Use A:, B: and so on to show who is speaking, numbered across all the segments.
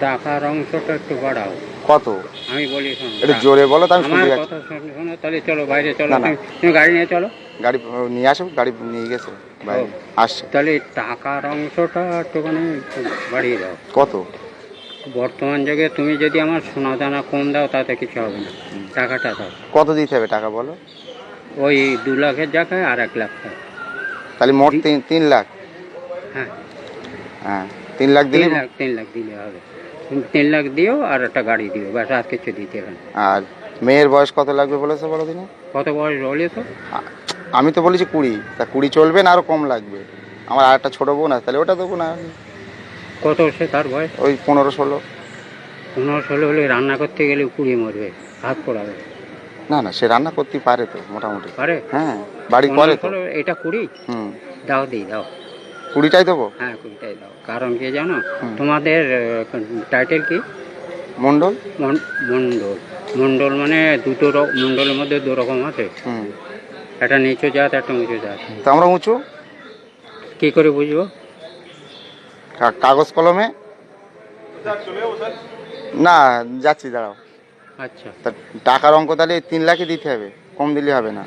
A: টাকার অংশটা একটু বাড়াও।
B: কত?
A: আমি বলি শোনো,
B: একটু জোরে বলো তো আমি
A: আমার
B: শুনতে যাচ্ছি।
A: কথা শোনো, তাহলে চলো বাইরে চলো,
B: না, না।
A: তুমি গাড়ি নিয়ে চলো।
B: গাড়ি নিয়ে আসো, গাড়ি নিয়ে গেছে বাইরে আসছে।
A: তাহলে টাকার অংশটা একটুখানি বাড়িয়ে দাও।
B: কত?
A: বর্তমান যুগে তুমি যদি আমার সোনা দানা কম দাও তাতে কিছু হবে না, টাকাটা দাও।
B: কত দিতে হবে টাকা বলো?
A: ওই 2 লাখের জায়গায় আর 1 লাখ টাকা।
B: তাহলে মোট 3 লাখ।
A: হ্যাঁ,
B: হ্যাঁ 3 লাখ দিলে
A: 3 লাখ দিলে হবে। তুমি 3 লাখ দিও আর একটা গাড়ি দিও, ব্যাস আর কিছু দিতে হবে না।
B: আর মেয়ের বয়স কত লাগবে বলেছো বলো দিনে?
A: কত বয়স বলে তো?
B: আমি তো বলেছি 20, তা 20 চলবে না আরো কম লাগবে? আমার আর একটা ছোট বোন আছে, তাহলে ওটা দেবো না?
A: কত সে তার বয়স?
B: ওই 15-16।
A: 15-16 হলে রান্না করতে গেলে পুড়ে মরবে, হাত পোড়াবে।
B: না না, সে রান্না করতে পারে তো মোটামুটি।
A: পারে?
B: হ্যাঁ, বাড়ি করে তো।
A: এটা 20?
B: হুম,
A: দাও, দাও।
B: 20টাই দেবো।
A: হ্যাঁ, 20টাই দাও। কারণ কি জানো,
B: হুম।
A: তোমাদের টাইটেল কি?
B: মন্ডল।
A: মন্ডল। মন্ডল মানে মন্ডলের মধ্যে 2 রকম আছে,
B: হুম,
A: একটা নিচু জাত, একটা উঁচু জাত।
B: তো আমরা উঁচু।
A: কি করে বুঝবো?
B: কাগজ কলমে। না, যাচ্ছি দাঁড়াও।
A: আচ্ছা,
B: তা টাকার অঙ্ক তাহলে 3 লাখই দিতে হবে, কম দিলে হবে না।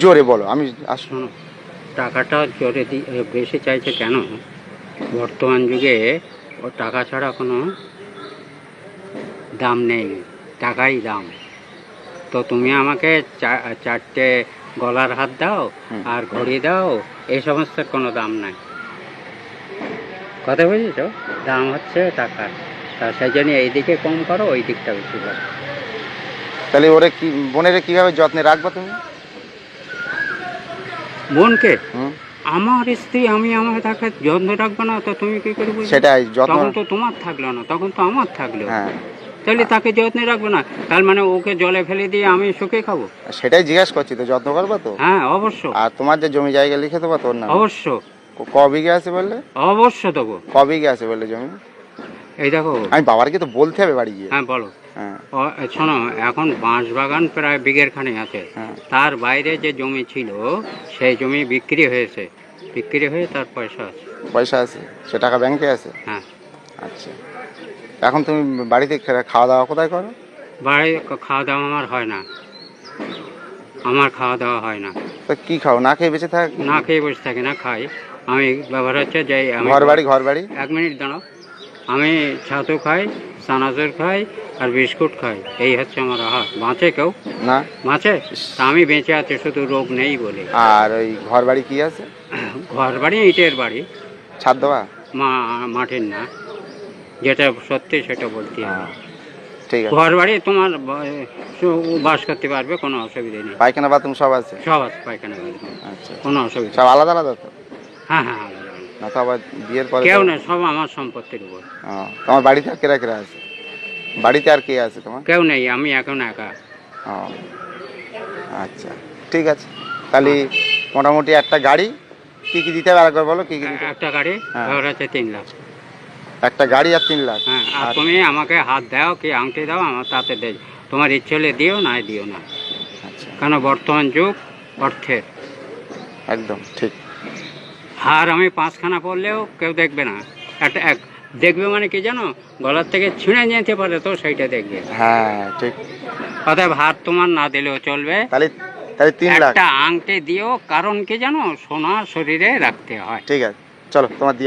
B: জোরে বলো, আমি
A: শোনো, টাকাটা জোরে বেশি চাইছে কেন? বর্তমান যুগে ও টাকা ছাড়া কোনো দাম নেই, টাকাই দাম। তো তুমি আমাকে 4টে গলার হাত দাও আর ঘড়ি দাও, এই সমস্ত কোনো দাম নাই। কথা বুঝেছ? দাম হচ্ছে টাকার। তা সেই জন্য এই দিকে কম করো, ওই দিকটা বেশি করো।
B: তাহলে ওরে কি, বোনের কিভাবে যত্নে রাখবা তুমি?
A: বোনকে?
B: হুম,
A: আমার স্ত্রী, আমি আমাকে তাকে যত্ন রাখবো না তো তুমি কি করে বুঝবে?
B: সেটাই যত্ন।
A: তখন তো তোমার থাকলো না, তখন তো আমার থাকলো।
B: হ্যাঁ,
A: তাহলে তাকে যত্নে রাখবো না, তার মানে ওকে জলে ফেলে দিয়ে আমি শুকে খাবো?
B: সেটাই জিজ্ঞাসা করছি তো, যত্ন করবা তো?
A: হ্যাঁ, অবশ্য।
B: আর তোমার যে জমি জায়গা লিখে দেবা তোর নাম?
A: অবশ্য,
B: ক বিঘে আছে বললে?
A: অবশ্য দেবো।
B: ক বিঘে আছে বললে জমি?
A: এই দেখো।
B: আমি বাবারকে তো বলতে হবে বাড়ি গিয়ে।
A: হ্যাঁ, বলো।
B: হ্যাঁ,
A: শোনো, এখন বাঁশ বাগান প্রায় বিঘের খানে আছে।
B: হ্যাঁ।
A: তার বাইরে যে জমি ছিল সেই জমি বিক্রি হয়েছে, বিক্রি হয়ে তার পয়সা আছে।
B: পয়সা আছে, সে টাকা ব্যাংকে আছে?
A: হ্যাঁ।
B: আচ্ছা, এখন তুমি বাড়িতে খাওয়া দাওয়া কোথায় করো?
A: বাড়ি খাওয়া দাওয়া আমার হয় না, আমার খাওয়া দাওয়া হয় না।
B: তা কি খাও, না খেয়ে বেঁচে থাক?
A: না খেয়ে বসে থাকি না, খাই। আমি ব্যবহার হচ্ছে যে আমি
B: ঘর বাড়ি?
A: 1 মিনিট দাঁড়াও। আমি ছাতু খাই, চানাচুর খাই আর বিস্কুট খাই, এই হচ্ছে আমার আহার। বাঁচে কেউ?
B: না।
A: বাঁচে? তা আমি বেঁচে আছি শুধু রোগ নেই বলে।
B: আর ওই ঘর বাড়ি কি আছে?
A: ঘর বাড়ি ইটের বাড়ি,
B: ছাদ দেওয়া?
A: মাটির না, যেটা সত্যি সেটা বলতে হবে।
B: ঠিক আছে।
A: ঘর বাড়ি তোমার বাস করতে পারবে, কোনো অসুবিধা নেই।
B: পায়খানা বাথরুম সব আছে?
A: সব আছে, পায়খানা বাথরুম,
B: আচ্ছা,
A: কোনো অসুবিধা
B: সব আলাদা আলাদা তো?
A: হ্যাঁ, হ্যাঁ, আলাদা আলাদা।
B: না তো আবার বিয়ের পরে
A: কেউ না, সব আমার সম্পত্তির উপর।
B: তোমার বাড়িতে আর কেরা আছে? বাড়িতে আর কে আছে তোমার?
A: কেউ নেই, আমি এখন একা।
B: ও আচ্ছা, ঠিক আছে। তাহলে মোটামুটি একটা গাড়ি, কি কি দিতে হবে আরেকবার বলো, কি কি দিতে হবে?
A: একটা গাড়ি
B: হ্যাঁ।
A: ধর আছে 3 লাখ।
B: একটা গাড়ি আর 3 লাখ?
A: হ্যাঁ, আর তুমি আমাকে হাত দাও কি আংটি দাও, আমার তাতে তোমার ইচ্ছে হলে দিও, না দিও না।
B: আচ্ছা,
A: কেন বর্তমান যুগ অর্থের।
B: একদম ঠিক।
A: হার আমি 5খানা পড়লেও কেউ দেখবে না, দেখবে মানে কি জানো, গলার থেকে ছিঁড়ে যেতে পারে তো সেইটা দেখবে।
B: হ্যাঁ, ঠিক।
A: অতএব হার তোমার না দিলেও চলবে,
B: তাহলে 3 লাখ।
A: একটা আংটি দিও, কারণ কি জানো, সোনা শরীরে রাখতে হয়।
B: ঠিক আছে, চলো তোমার দিয়ে